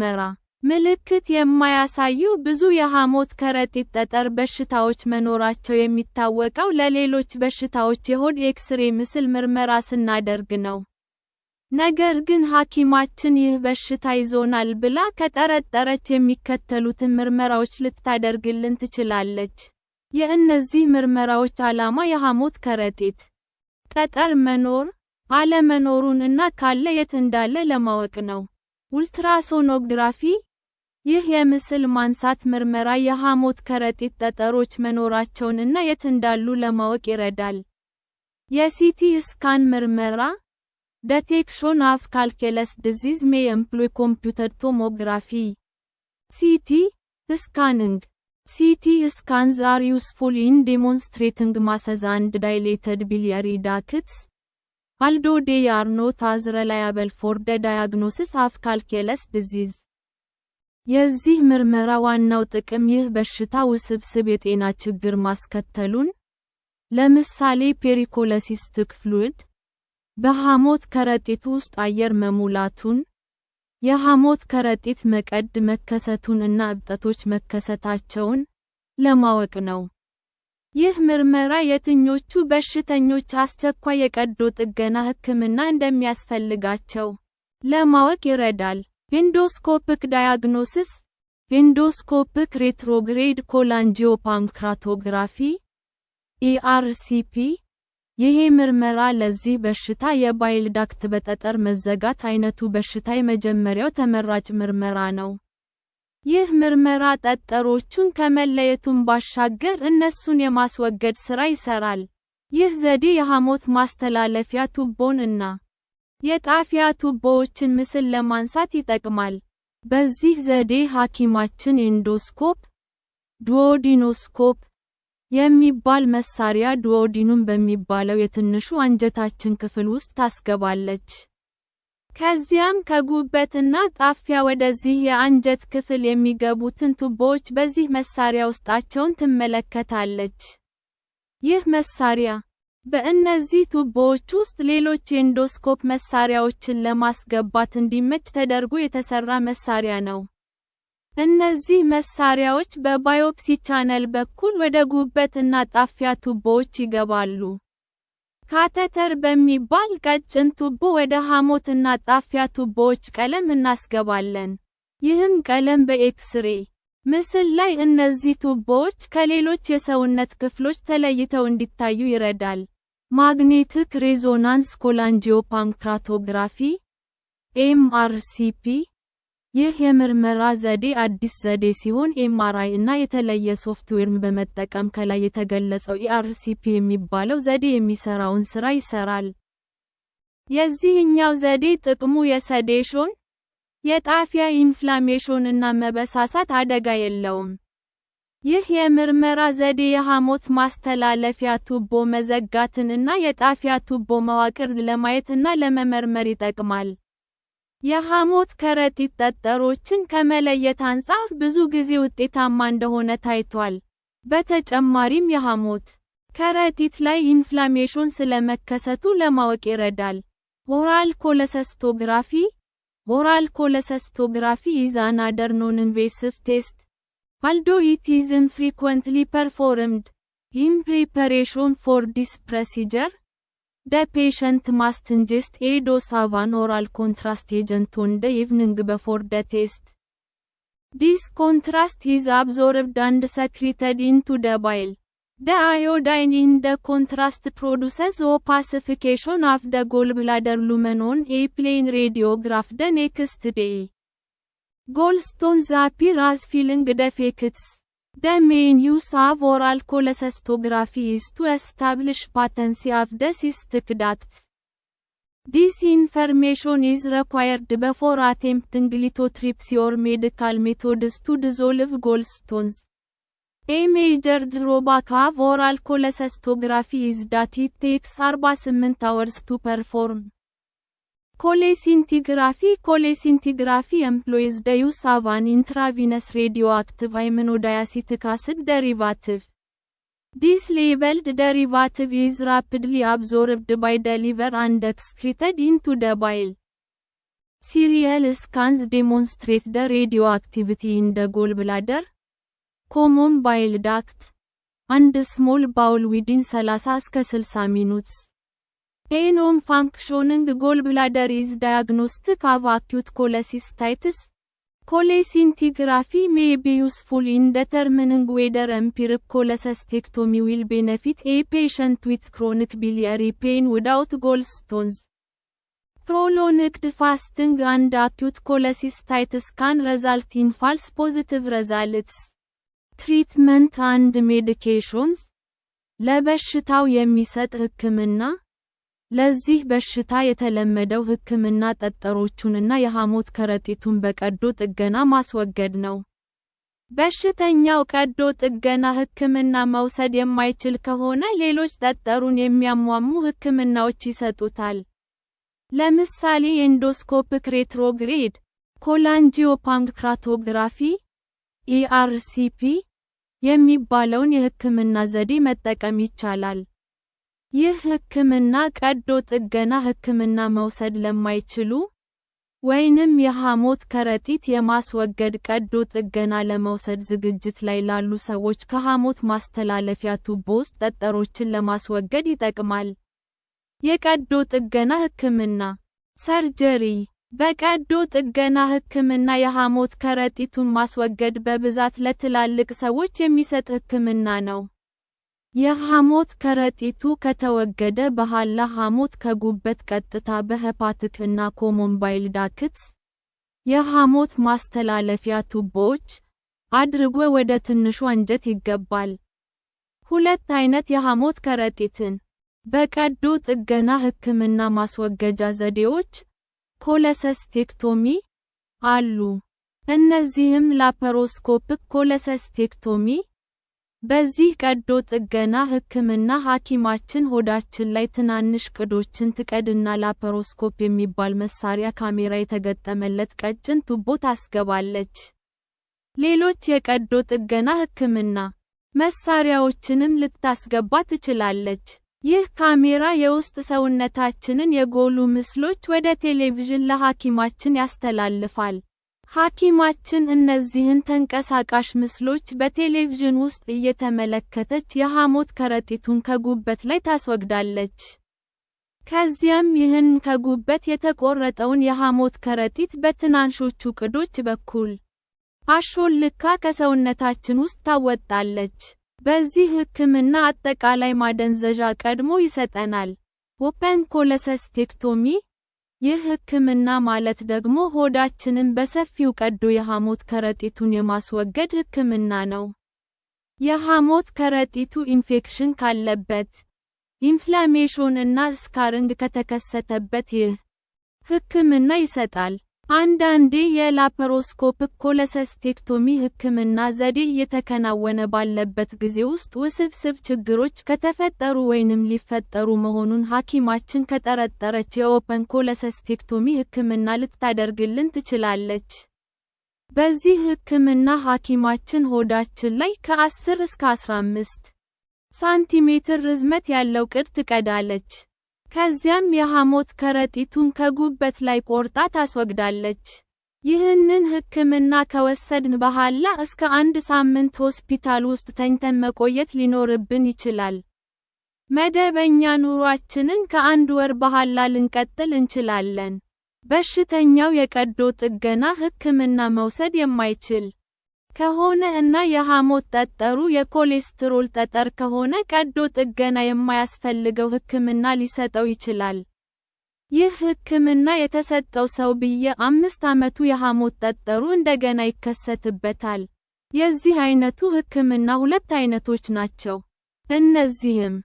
ምርመራ ምልክት የማያሳዩ ብዙ የሐሞት ከረጢት ጠጠር በሽታዎች መኖራቸው የሚታወቀው ለሌሎች በሽታዎች የሆድ ኤክስሬ ምስል ምርመራ ስናደርግ ነው። ነገር ግን ሐኪማችን ይህ በሽታ ይዞናል ብላ ከጠረጠረች የሚከተሉትን ምርመራዎች ልታደርግልን ትችላለች። የእነዚህ ምርመራዎች ዓላማ የሐሞት ከረጢት ጠጠር መኖር አለመኖሩን እና ካለ የት እንዳለ ለማወቅ ነው። ኡልትራሶኖግራፊ ይህ የምስል ማንሳት ምርመራ የሐሞት ከረጢት ጠጠሮች መኖራቸውንና የት እንዳሉ ለማወቅ ይረዳል። የሲቲ ስካን ምርመራ Detection of calculus disease may employ computed tomography. CT scanning. CT scans are useful in demonstrating masses and dilated biliary ducts, although they are not as reliable for the diagnosis of calculus disease. የዚህ ምርመራ ዋናው ጥቅም ይህ በሽታ ውስብስብ የጤና ችግር ማስከተሉን፣ ለምሳሌ ፔሪኮለሲስቲክ ፍሉይድ በሐሞት ከረጢት ውስጥ አየር መሙላቱን፣ የሐሞት ከረጢት መቀድ መከሰቱን እና እብጠቶች መከሰታቸውን ለማወቅ ነው። ይህ ምርመራ የትኞቹ በሽተኞች አስቸኳይ የቀዶ ጥገና ሕክምና እንደሚያስፈልጋቸው ለማወቅ ይረዳል። ኤንዶስኮፒክ ዳያግኖሲስ ኤንዶስኮፒክ ሬትሮግሬድ ኮላንጂዮፓንክራቶግራፊ (ERCP) ይህ ምርመራ ለዚህ በሽታ የባይል ዳክት በጠጠር መዘጋት አይነቱ በሽታ የመጀመሪያው ተመራጭ ምርመራ ነው። ይህ ምርመራ ጠጠሮቹን ከመለየቱም ባሻገር እነሱን የማስወገድ ሥራ ይሰራል። ይህ ዘዴ የሐሞት ማስተላለፊያ ቱቦን እና የጣፊያ ቱቦዎችን ምስል ለማንሳት ይጠቅማል። በዚህ ዘዴ ሐኪማችን ኤንዶስኮፕ ዱኦዲኖስኮፕ የሚባል መሳሪያ ዱኦዲኑም በሚባለው የትንሹ አንጀታችን ክፍል ውስጥ ታስገባለች። ከዚያም ከጉበትና ጣፊያ ወደዚህ የአንጀት ክፍል የሚገቡትን ቱቦዎች በዚህ መሳሪያ ውስጣቸውን ትመለከታለች። ይህ መሳሪያ በእነዚህ ቱቦዎች ውስጥ ሌሎች የኤንዶስኮፕ መሳሪያዎችን ለማስገባት እንዲመች ተደርጎ የተሰራ መሳሪያ ነው። እነዚህ መሳሪያዎች በባዮፕሲ ቻነል በኩል ወደ ጉበትና ጣፊያ ቱቦዎች ይገባሉ። ካቴተር በሚባል ቀጭን ቱቦ ወደ ሐሞትና ጣፊያ ቱቦዎች ቀለም እናስገባለን። ይህም ቀለም በኤክስሬ ምስል ላይ እነዚህ ቱቦዎች ከሌሎች የሰውነት ክፍሎች ተለይተው እንዲታዩ ይረዳል። ማግኔቲክ ሬዞናንስ ኮላንጂዮፓንክራቶግራፊ (MRCP) ይህ የምርመራ ዘዴ አዲስ ዘዴ ሲሆን ኤምአርአይ እና የተለየ ሶፍትዌርን በመጠቀም ከላይ የተገለጸው ERCP የሚባለው ዘዴ የሚሰራውን ሥራ ይሰራል። የዚህኛው ዘዴ ጥቅሙ የሰዴሽን፣ የጣፊያ ኢንፍላሜሽን እና መበሳሳት አደጋ የለውም። ይህ የምርመራ ዘዴ የሐሞት ማስተላለፊያ ቱቦ መዘጋትን እና የጣፊያ ቱቦ መዋቅር ለማየት እና ለመመርመር ይጠቅማል። የሐሞት ከረጢት ጠጠሮችን ከመለየት አንጻር ብዙ ጊዜ ውጤታማ እንደሆነ ታይቷል። በተጨማሪም የሐሞት ከረጢት ላይ ኢንፍላሜሽን ስለመከሰቱ ለማወቅ ይረዳል። ኦራል ኮለሰስቶግራፊ Oral cholecystography is another non-invasive test, although it is infrequently performed. In preparation for this procedure, the patient must ingest a dose of an oral contrast agent on the evening before the test. This contrast is absorbed and secreted into the bile. The iodine in the contrast produces opacification of the gallbladder lumen on a plain radiograph the next day. Gallstones appear as filling defects. The main use of oral cholecystography is to establish patency of the cystic duct. This information is required before attempting lithotripsy or medical methods to dissolve gallstones. A major drawback of oral cholecystography is that it takes 48 hours to perform. Cholecystography employs the use of an intravenous radioactive aminodiacetic acid derivative. This labeled derivative is rapidly absorbed by the liver and excreted into the bile. Serial scans demonstrate the radioactivity in the gallbladder, common bile duct, and small bowel within 30–60 minutes. A non-functioning gallbladder is diagnostic of acute cholecystitis. Cholecystography may be useful in determining whether empiric cholecystectomy will benefit a patient with chronic biliary pain without gallstones. Prolonged fasting and acute cholecystitis can result in false positive results. Treatment and medications ለበሽታው የሚሰጥ ሕክምና ለዚህ በሽታ የተለመደው ሕክምና ጠጠሮቹንና የሐሞት ከረጢቱን በቀዶ ጥገና ማስወገድ ነው። በሽተኛው ቀዶ ጥገና ሕክምና መውሰድ የማይችል ከሆነ ሌሎች ጠጠሩን የሚያሟሙ ሕክምናዎች ይሰጡታል። ለምሳሌ ኤንዶስኮፒክ ሬትሮግሬድ ኮላንጂዮፓንክራቶግራፊ (ERCP) የሚባለውን የሕክምና ዘዴ መጠቀም ይቻላል። ይህ ሕክምና ቀዶ ጥገና ሕክምና መውሰድ ለማይችሉ ወይንም የሐሞት ከረጢት የማስወገድ ቀዶ ጥገና ለመውሰድ ዝግጅት ላይ ላሉ ሰዎች ከሐሞት ማስተላለፊያ ቱቦ ውስጥ ጠጠሮችን ለማስወገድ ይጠቅማል። የቀዶ ጥገና ሕክምና ሰርጀሪ በቀዶ ጥገና ሕክምና የሐሞት ከረጢቱን ማስወገድ በብዛት ለትላልቅ ሰዎች የሚሰጥ ሕክምና ነው። የሐሞት ከረጢቱ ከተወገደ በኋላ ሐሞት ከጉበት ቀጥታ በሄፓቲክ እና ኮመን ባይል ዳክትስ የሐሞት ማስተላለፊያ ቱቦዎች አድርጎ ወደ ትንሹ አንጀት ይገባል። ሁለት አይነት የሐሞት ከረጢትን በቀዶ ጥገና ሕክምና ማስወገጃ ዘዴዎች ኮለሰስቴክቶሚ አሉ። እነዚህም ላፓሮስኮፒክ ኮለሰስቴክቶሚ በዚህ ቀዶ ጥገና ሕክምና ሐኪማችን ሆዳችን ላይ ትናንሽ ቅዶችን ትቀድና ላፓሮስኮፕ የሚባል መሳሪያ ካሜራ የተገጠመለት ቀጭን ቱቦ ታስገባለች። ሌሎች የቀዶ ጥገና ሕክምና መሳሪያዎችንም ልታስገባ ትችላለች። ይህ ካሜራ የውስጥ ሰውነታችንን የጎሉ ምስሎች ወደ ቴሌቪዥን ለሐኪማችን ያስተላልፋል። ሐኪማችን እነዚህን ተንቀሳቃሽ ምስሎች በቴሌቪዥን ውስጥ እየተመለከተች የሐሞት ከረጢቱን ከጉበት ላይ ታስወግዳለች። ከዚያም ይህን ከጉበት የተቆረጠውን የሐሞት ከረጢት በትናንሾቹ ቅዶች በኩል አሾልካ ከሰውነታችን ውስጥ ታወጣለች። በዚህ ሕክምና አጠቃላይ ማደንዘዣ ቀድሞ ይሰጠናል። ኦፐን ኮለሰስቴክቶሚ ይህ ሕክምና ማለት ደግሞ ሆዳችንን በሰፊው ቀዶ የሐሞት ከረጢቱን የማስወገድ ሕክምና ነው። የሐሞት ከረጢቱ ኢንፌክሽን ካለበት፣ ኢንፍላሜሽን እና ስካሪንግ ከተከሰተበት ይህ ሕክምና ይሰጣል። አንዳንዴ የላፓሮስኮፒክ ኮለሰስቴክቶሚ ሕክምና ዘዴ እየተከናወነ ባለበት ጊዜ ውስጥ ውስብስብ ችግሮች ከተፈጠሩ ወይንም ሊፈጠሩ መሆኑን ሐኪማችን ከጠረጠረች የኦፐን ኮለሰስቴክቶሚ ሕክምና ልታደርግልን ትችላለች። በዚህ ሕክምና ሐኪማችን ሆዳችን ላይ ከ10 እስከ 15 ሳንቲሜትር ርዝመት ያለው ቅድ ትቀዳለች። ከዚያም የሐሞት ከረጢቱን ከጉበት ላይ ቆርጣ ታስወግዳለች። ይህንን ሕክምና ከወሰድን በኋላ እስከ 1 ሳምንት ሆስፒታል ውስጥ ተኝተን መቆየት ሊኖርብን ይችላል። መደበኛ ኑሯችንን ከ1 ወር በኋላ ልንቀጥል እንችላለን። በሽተኛው የቀዶ ጥገና ሕክምና መውሰድ የማይችል ከሆነ እና የሐሞት ጠጠሩ የኮሌስትሮል ጠጠር ከሆነ ቀዶ ጥገና የማያስፈልገው ሕክምና ሊሰጠው ይችላል። ይህ ሕክምና የተሰጠው ሰው በየ5 ዓመቱ የሐሞት ጠጠሩ እንደገና ይከሰትበታል። የዚህ አይነቱ ሕክምና 2 አይነቶች ናቸው። እነዚህም